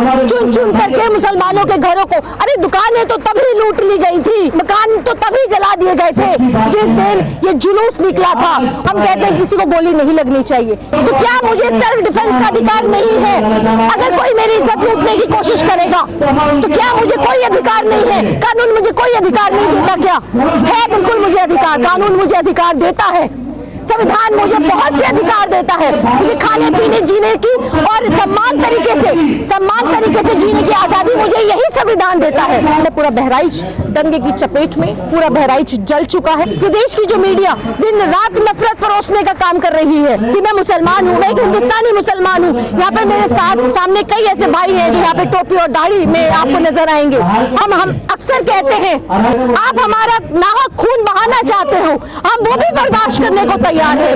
चुन चुन करके मुसलमानों के घरों को। अरे दुकानें तो तभी लूट ली गई थी, मकान तो तभी जला दिए गए थे जिस दिन ये जुलूस निकला था। हम कहते हैं किसी को गोली नहीं लगनी चाहिए, तो क्या मुझे सेल्फ डिफेंस का अधिकार नहीं है? अगर कोई मेरी इज्जत लूटने की कोशिश करेगा तो क्या मुझे कोई अधिकार नहीं है? कानून मुझे कोई अधिकार नहीं देता क्या? है, बिल्कुल मुझे अधिकार, कानून मुझे अधिकार देता है, संविधान मुझे बहुत से अधिकार देता है। मुझे खाने पीने जीने की और सम्मान तरीके से जीने की आजादी मुझे यही संविधान देता है। पूरा बहराइच दंगे की चपेट में, पूरा बहराइच जल चुका है। ये देश की जो मीडिया दिन रात नफरत परोसने का काम कर रही है कि मैं मुसलमान हूँ, मैं एक हिंदुस्तानी मुसलमान हूँ। यहाँ पर मेरे सामने कई ऐसे भाई हैं जो यहाँ पे टोपी और दाढ़ी में आपको नजर आएंगे। हम अक्सर कहते हैं आप हमारा नाहक खून बहाना चाहते हो, हम वो भी बर्दाश्त करने को तैयार है।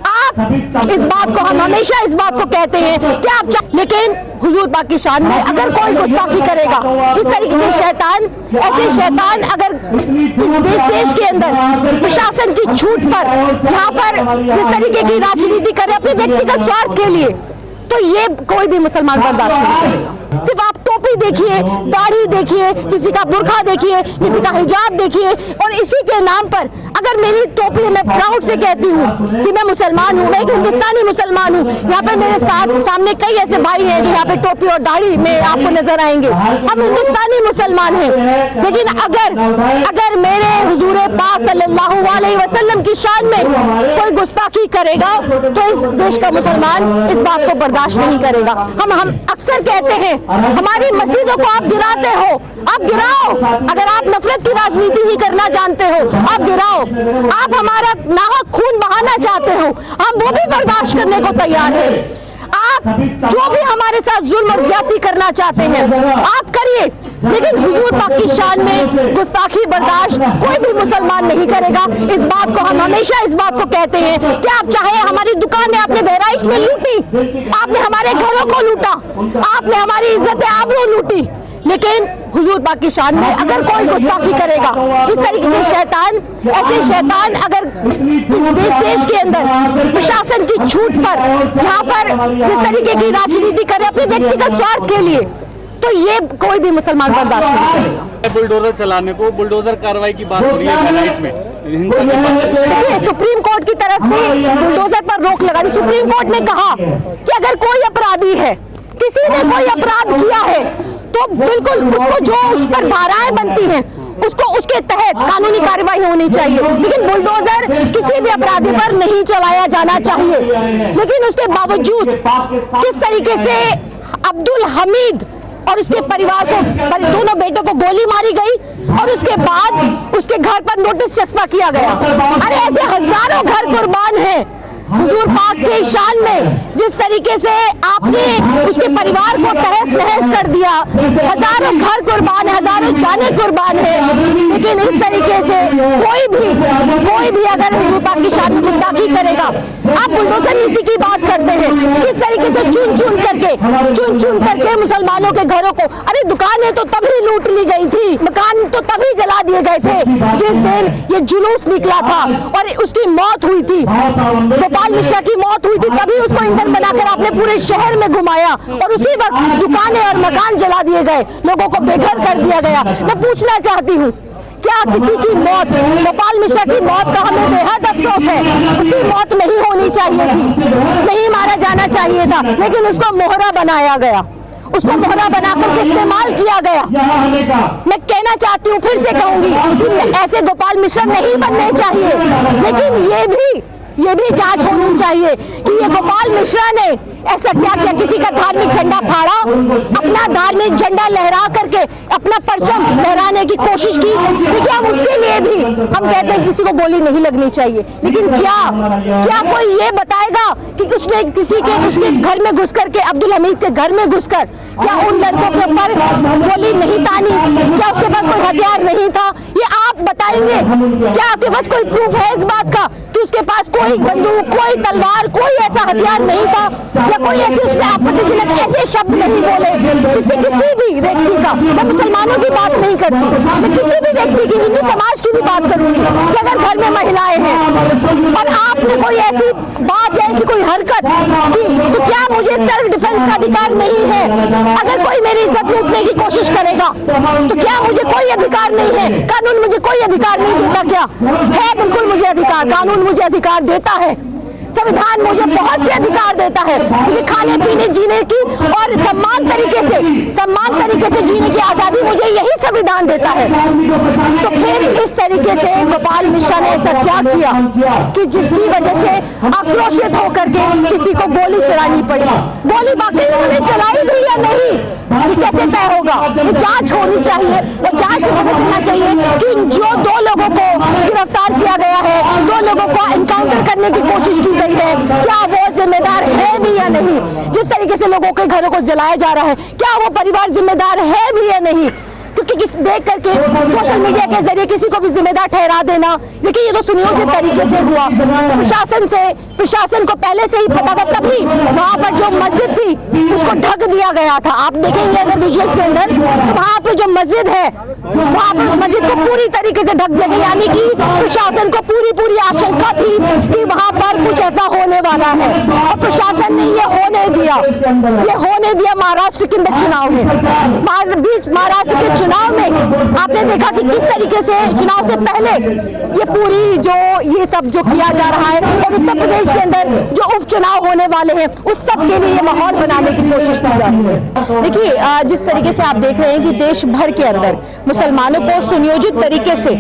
आप इस बात को, हम हमेशा इस बात को कहते हैं कि आप, लेकिन हुजूर पाक की शान में अगर कोई गुस्ताखी करेगा, इस तरीके के शैतान, ऐसे शैतान अगर इस देश के अंदर प्रशासन की छूट पर यहाँ पर जिस तरीके की राजनीति करे अपने व्यक्तिगत स्वार्थ के लिए, तो ये कोई भी मुसलमान बर्दाश्त नहीं करेगा। सिर्फ आप टोपी देखिए, दाढ़ी देखिए, किसी का बुर्खा देखिए, किसी का हिजाब देखिए, और इसी के नाम पर अगर मेरी टोपी, मैं प्राउड से कहती हूँ कि मैं मुसलमान हूँ, मैं एक हिंदुस्तानी मुसलमान हूँ। यहाँ पर मेरे सामने कई ऐसे भाई हैं जो यहाँ पे टोपी और दाढ़ी में आपको नजर आएंगे। हम हिंदुस्तानी मुसलमान हैं, लेकिन अगर मेरे हुजूर पाक सल्लल्लाहु अलैहि वसल्लम की शान में कोई गुस्ताखी करेगा तो इस देश का मुसलमान इस बात को बर्दाश्त नहीं करेगा। हम अक्सर कहते हैं हमारी मस्जिदों को आप गिराते हो, आप गिराओ। अगर आप नफरत की राजनीति ही करना जानते हो, आप गिराओ। आप हमारा नाहक खून बहाना चाहते हो, हम वो भी बर्दाश्त करने को तैयार है। आप जो भी हमारे साथ जुल्म और ज्यादती करना चाहते हैं आप करिए, लेकिन हुजूर पाक की शान में गुस्ताखी बर्दाश्त कोई भी मुसलमान नहीं करेगा। इस बात को हम हमेशा इस बात को कहते हैं कि आप चाहे हमारी दुकानें आपने बहराइच में लूटी, आपने हमारे घरों को लूटा, आपने हमारी इज्जत आबरू लूटी, लेकिन हुजूर पाक की शान में अगर कोई गुस्ताखी करेगा, इस तरीके के शैतान, ऐसे शैतान अगर इस देश के अंदर प्रशासन की छूट पर यहाँ पर जिस तरीके की राजनीति करे अपने व्यक्तिगत स्वार्थ के लिए, तो ये कोई भी मुसलमान बर्दाश्त नहीं करेगा। बुलडोजर चलाने को, बुलडोजर कार्रवाई की बात हो रही है बहराइच में, देखिए सुप्रीम कोर्ट की तरफ से बुलडोजर पर रोक लगा दी। सुप्रीम कोर्ट ने कहा कि अगर कोई अपराधी है, किसी ने कोई अपराध किया है, तो बिल्कुल उसको जो उस पर धाराएं बनती हैं उसको उसके तहत कानूनी कार्रवाई होनी चाहिए, लेकिन बुलडोजर किसी भी अपराधी पर नहीं चलाया जाना चाहिए। लेकिन उसके बावजूद किस तरीके से अब्दुल हमीद और उसके परिवार को, दोनों बेटों को गोली मारी गई और उसके बाद उसके घर पर नोटिस चस्पा किया गया। अरे ऐसे हजारों घर कुर्बान हैं हुजूर पाक के शान में, जिस तरीके से आपने उसके परिवार को तहस नहस कर दिया। हजारों घर कुर्बान है, हजारों जाने कुर्बान है, लेकिन इस तरीके से कोई भी अगर हुजूर पाक की शान में गुस्ताखी करेगा, आप बुलडोजर नीति की बात करते हैं, किस तरीके से चुन चुन करके मुसलमानों के घरों को। अरे दुकानें तो तभी लूट ली गई थी, मकान तो तभी जला दिए गए थे जिस दिन ये जुलूस निकला था और उसकी मौत हुई थी, गोपाल मिश्रा की मौत हुई थी। तभी उसको ईंधन बनाकर आपने पूरे शहर में घुमाया और उसी वक्त दुकानें और मकान जला दिए गए, लोगों को बेघर कर दिया गया। मैं पूछना चाहती हूँ, क्या किसी की मौत, गोपाल मिश्रा की मौत का हमें बेहद अफसोस है। उसकी मौत नहीं होनी चाहिए थी, नहीं मारा जाना चाहिए था, लेकिन उसको मोहरा बनाया गया, उसको मोहरा बनाकर इस्तेमाल किया गया। मैं कहना चाहती हूँ, फिर से कहूंगी कि ऐसे गोपाल मिश्रा नहीं बनने चाहिए, लेकिन ये भी जांच होनी चाहिए कि ये गोपाल मिश्रा ने ऐसा क्या किया। किसी का धार्मिक झंडा फाड़ा, अपना धार्मिक झंडा लहरा करके अपना परचम लहराने की कोशिश की। देखिए हम उसके लिए भी हम कहते हैं किसी को गोली नहीं लगनी चाहिए, लेकिन क्या कोई ये बताएगा कि उसने उसके घर में घुस करके, अब्दुल हमीद के घर में घुसकर क्या उन लड़कों के ऊपर गोली नहीं तानी? क्या उसके पास कोई हथियार नहीं था? ये आप बताएंगे? क्या आपके पास कोई प्रूफ है इस बात का कि उसके पास कोई बंदूक, कोई तलवार, कोई ऐसा हथियार नहीं था, या कोई ऐसे उसमें आपत्तिजनक ऐसे शब्द नहीं बोले जिससे किसी भी व्यक्ति का, मैं मुसलमानों की बात नहीं करती, मैं किसी भी व्यक्ति की, हिंदू समाज की भी बात करूंगी कि अगर घर में महिलाएं हैं और आपने कोई ऐसी बात या ऐसी कोई हरकत की, तो क्या मुझे सेल्फ डिफेंस का अधिकार नहीं है। अगर कोई मेरी इज्जत लूटने की कोशिश करेगा तो क्या मुझे कोई अधिकार नहीं है? कानून मुझे कोई अधिकार नहीं देता क्या? है, बिल्कुल मुझे अधिकार, कानून मुझे अधिकार देता है। संविधान मुझे बहुत से अधिकार देता है। मुझे खाने पीने जीने की और सम्मान तरीके से जीने की आजादी मुझे यही संविधान देता है। तो फिर इस तरीके से गोपाल मिश्रा ने ऐसा क्या किया कि जिसकी वजह से आक्रोशित होकर के किसी को गोली चलानी पड़ी? गोली वाकई उन्होंने चलाई भी या नहीं, ये कैसे तय होगा? ये जांच होनी चाहिए और जांच में पता चलना चाहिए कि जो 2 लोगों को गिरफ्तार किया गया है, 2 लोगों को एनकाउंटर करने की कोशिश की गई है, क्या वो जिम्मेदार है भी या नहीं? जिस तरीके से लोगों के घरों को जलाया जा रहा है, क्या वो परिवार जिम्मेदार है भी या नहीं? क्योंकि देख करके सोशल मीडिया के जरिए किसी को भी जिम्मेदार ठहरा देना, लेकिन ये तो सुनियोजित तरीके से हुआ। प्रशासन को पहले से ही पता था, तभी वहां पर जो मस्जिद थी उसको ढक दिया गया था। आप देखेंगे अगर विजुअल्स के अंदर, तो वहां पर जो मस्जिद है वहां पर मस्जिद को पूरी तरीके से ढक दिया गया, यानी कि प्रशासन को पूरी आशंका थी कि वहां पर कुछ ऐसा होने वाला है और प्रशासन ने ये होने दिया। महाराष्ट्र के अंदर चुनाव है, महाराष्ट्र के चुनाव में आपने देखा कि किस तरीके से चुनाव से पहले ये सब जो किया जा रहा है, और उत्तर प्रदेश के अंदर जो उपचुनाव होने वाले हैं उस सब के लिए ये माहौल बनाने की कोशिश की जा रही है। देखिए, जिस तरीके से आप देख रहे हैं कि देश भर के अंदर मुसलमानों को सुनियोजित तरीके से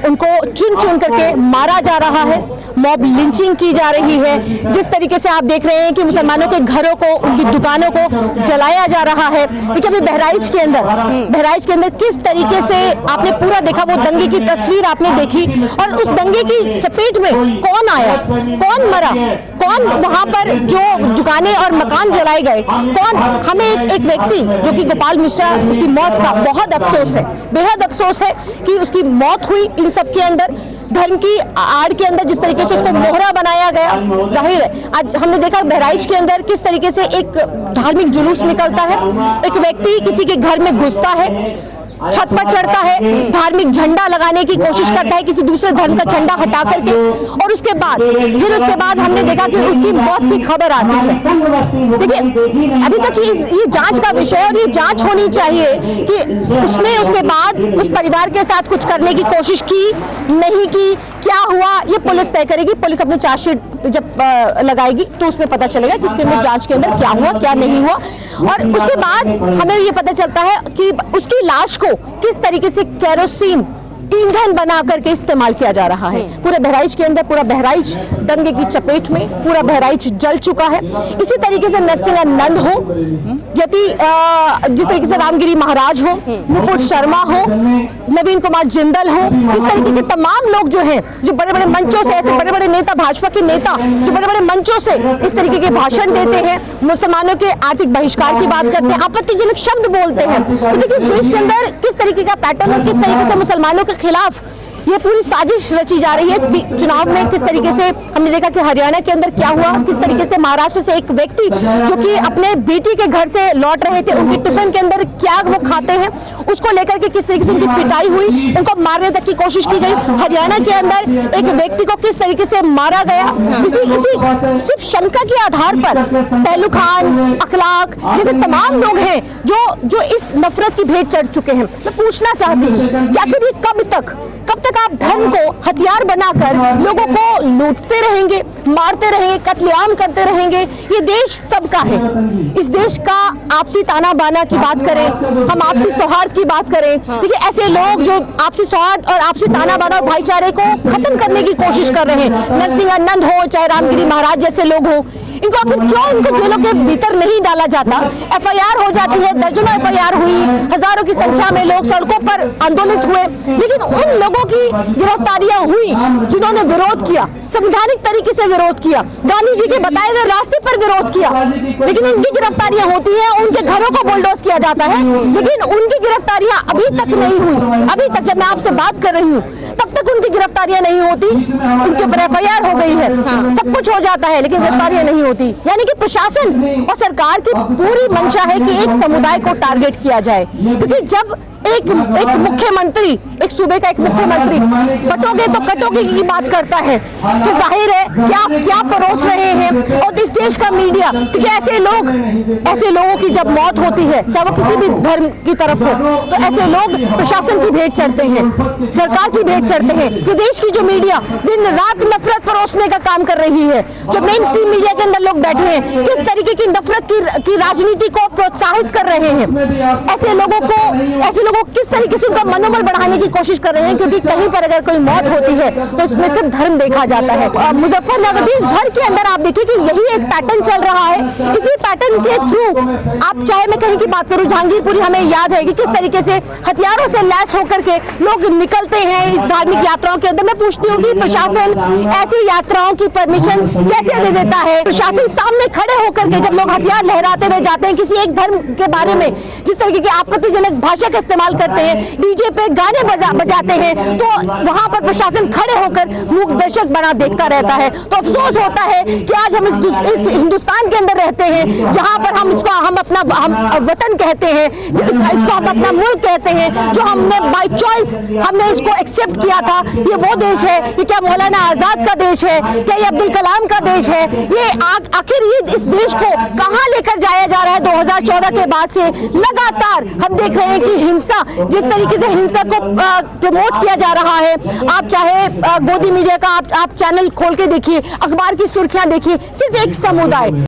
उनको चुन करके मारा जा रहा है, मॉब लिंचिंग की जा रही है। जिस तरीके से आप देख रहे हैं कि मुसलमानों के घरों को, उनकी दुकानों को जलाया जा रहा है। देखिए, अभी बहराइच के अंदर किस तरीके से आपने पूरा देखा, वो दंगे की तस्वीर आपने देखी, और उस दंगे की चपेट में कौन आया, कौन मरा, कौन वहां पर जो दुकानें और मकान जलाए गए, कौन? हमें एक व्यक्ति जो कि गोपाल मिश्रा, उसकी मौत का बहुत अफसोस है, बेहद अफसोस है कि उसकी मौत हुई। इन सब के अंदर धर्म की आड़ के अंदर जिस तरीके से उसको मोहरा बनाया गया, जाहिर है आज हमने देखा बहराइच के अंदर किस तरीके से एक धार्मिक जुलूस निकलता है, एक व्यक्ति किसी के घर में घुसता है, छत पर चढ़ता है, धार्मिक झंडा लगाने की कोशिश करता है किसी दूसरे धर्म का झंडा हटा करके, और उसके बाद हमने देखा कि उसकी मौत की खबर आती है। देखिए, अभी तक ये जांच का विषय है और ये जांच होनी चाहिए कि उसने उसके बाद उस परिवार के साथ कुछ करने की कोशिश की, नहीं की, क्या हुआ, ये पुलिस तय करेगी। पुलिस अपनी चार्जशीट जब लगाएगी तो उसमें पता चलेगा कि उसके अंदर जांच के अंदर क्या हुआ, क्या नहीं हुआ, और उसके बाद हमें ये पता चलता है कि उसकी लाश को किस तरीके से केरोसिन ईंधन बना करके इस्तेमाल किया जा रहा है। पूरे बहराइच के अंदर, पूरा बहराइच दंगे की चपेट में, पूरा बहराइच जल चुका है। इसी तरीके से नरसिंहानंद हो, जिस तरीके से रामगिरी महाराज हो, मुकुट शर्मा हो, नवीन कुमार जिंदल हो, इस तरीके के तमाम लोग जो हैं, जो बड़े बड़े मंचों से, ऐसे बड़े बड़े नेता, भाजपा के नेता जो बड़े बड़े मंचों से इस तरीके के भाषण देते हैं, मुसलमानों के आर्थिक बहिष्कार की बात करते हैं, आपत्तिजनक शब्द बोलते हैं, तो देखिए इस देश के अंदर किस तरीके का पैटर्न और किस तरीके से मुसलमानों के खिलाफ ये पूरी साजिश रची जा रही है। चुनाव में किस तरीके से हमने देखा कि हरियाणा के अंदर क्या हुआ, किस तरीके से महाराष्ट्र से एक व्यक्ति जो कि अपने बेटी के घर से लौट रहे थे, उनकी टिफिन के अंदर क्या वो खाते हैं उसको लेकर के किस तरीके से उनकी पिटाई हुई, उनको मारने तक की कोशिश की गई। हरियाणा के अंदर एक व्यक्ति को किस तरीके से मारा गया, इसी सिर्फ शंका के आधार पर पहलू खान, अखलाक जैसे तमाम लोग हैं जो इस नफरत की भेंट चढ़ चुके हैं। मैं पूछना चाहती हूँ कि आखिर ये कब तक आप धर्म को हथियार बनाकर लोगों को लूटते रहेंगे, मारते रहेंगे, कत्लेआम करते रहेंगे? ये देश सबका है। इस देश का आपसी ताना बाना की बात करें, हम आपसी सौहार्द की बात करें, देखिए ऐसे लोग जो आपसी सौहार्द और आपसी ताना बाना और भाईचारे को खत्म करने की कोशिश कर रहे हैं, नरसिंहानंद हो चाहे रामगिरी महाराज जैसे लोग हो, इनको आखिर क्यों उनको जेलों के भीतर नहीं डाला जाता? एफआईआर हो जाती है, दर्जनों एफआईआर हुई, हजारों की संख्या में लोग सड़कों पर आंदोलित हुए, लेकिन उन लोगों की गिरफ्तारियां हुई जिन्होंने विरोध किया, संवैधानिक तरीके से विरोध किया, गांधी जी के बताए हुए रास्ते पर विरोध किया, लेकिन उनकी गिरफ्तारियां होती हैं, उनके घरों को बुलडोज किया जाता है, लेकिन उनकी गिरफ्तारियां अभी तक नहीं हुई। अभी तक जब मैं आपसे बात कर रही हूँ तब तक उनकी गिरफ्तारियां नहीं होती, उनके ऊपर एफआईआर हो गई है, सब कुछ हो जाता है, लेकिन गिरफ्तारियां नहीं होती। यानी कि प्रशासन और सरकार की पूरी मंशा है कि एक समुदाय को टारगेट किया जाए, क्योंकि जब एक मुख्यमंत्री, एक सूबे का एक मुख्यमंत्री बटोगे तो कटोगे की बात करता है, तो जाहिर है कि आप क्या परोस रहे हैं। और इस देश का मीडिया, क्योंकि ऐसे लोगों की जब मौत होती है, चाहे वो किसी भी धर्म की तरफ हो, तो ऐसे लोग प्रशासन की भेंट चढ़ते हैं, सरकार की भेंट चढ़ते हैं। ये देश की जो मीडिया दिन रात नफरत परोसने का काम कर रही है, जो मेन स्ट्रीम मीडिया के अंदर लोग बैठे हैं, किस तरीके की नफरत की राजनीति को प्रोत्साहित कर रहे हैं। ऐसे लोगों किस तरीके से उनका मनोबल बढ़ाने की कोशिश कर रहे हैं, क्योंकि कहीं पर अगर कोई मौत होती है तो उसमें सिर्फ धर्म देखा जाता है। मुजफ्फरनगर देश भर के अंदर आप देखिए कि यही एक पैटर्न चल रहा है। इसी पैटर्न के थ्रू आप चाहे मैं कहीं की बात करूं, जहांगीरपुरी हमें याद है कि किस तरीके से हथियारों से लैस होकर के लोग निकलते हैं इस धार्मिक यात्राओं के अंदर। मैं पूछती हूँ कि प्रशासन ऐसी यात्राओं की परमिशन कैसे दे देता है? प्रशासन सामने खड़े होकर के जब लोग हथियार लहराते हुए जाते हैं किसी एक धर्म के बारे में, जिस तरीके की आपत्तिजनक भाषा का इस्तेमाल करते हैं, डीजे पे गाने बजाते हैं, तो वहां पर प्रशासन खड़े होकर मूक दर्शक बना देखता रहता है। तो अफसोस होता है कि आज हम इस हिंदुस्तान के अंदर रहते हैं, जहां पर हम अपना वतन कहते हैं, इसको हम अपना मुल्क कहते हैं, जो हमने बाय चॉइस हमने इसको एक्सेप्ट किया था। ये वो देश है, ये क्या मौलाना आजाद का देश है, क्या ये अब्दुल कलाम का देश है? ये आखिर ये इस देश को कहां लेकर जाया जा रहा है? 2014 के बाद से लगातार हम देख रहे हैं कि हिंसा, जिस तरीके से हिंसा को प्रमोट किया जा रहा है, आप चाहे गोदी मीडिया का आप चैनल खोल के देखिए, अखबार की सुर्खियां देखिए, सिर्फ एक समुदाय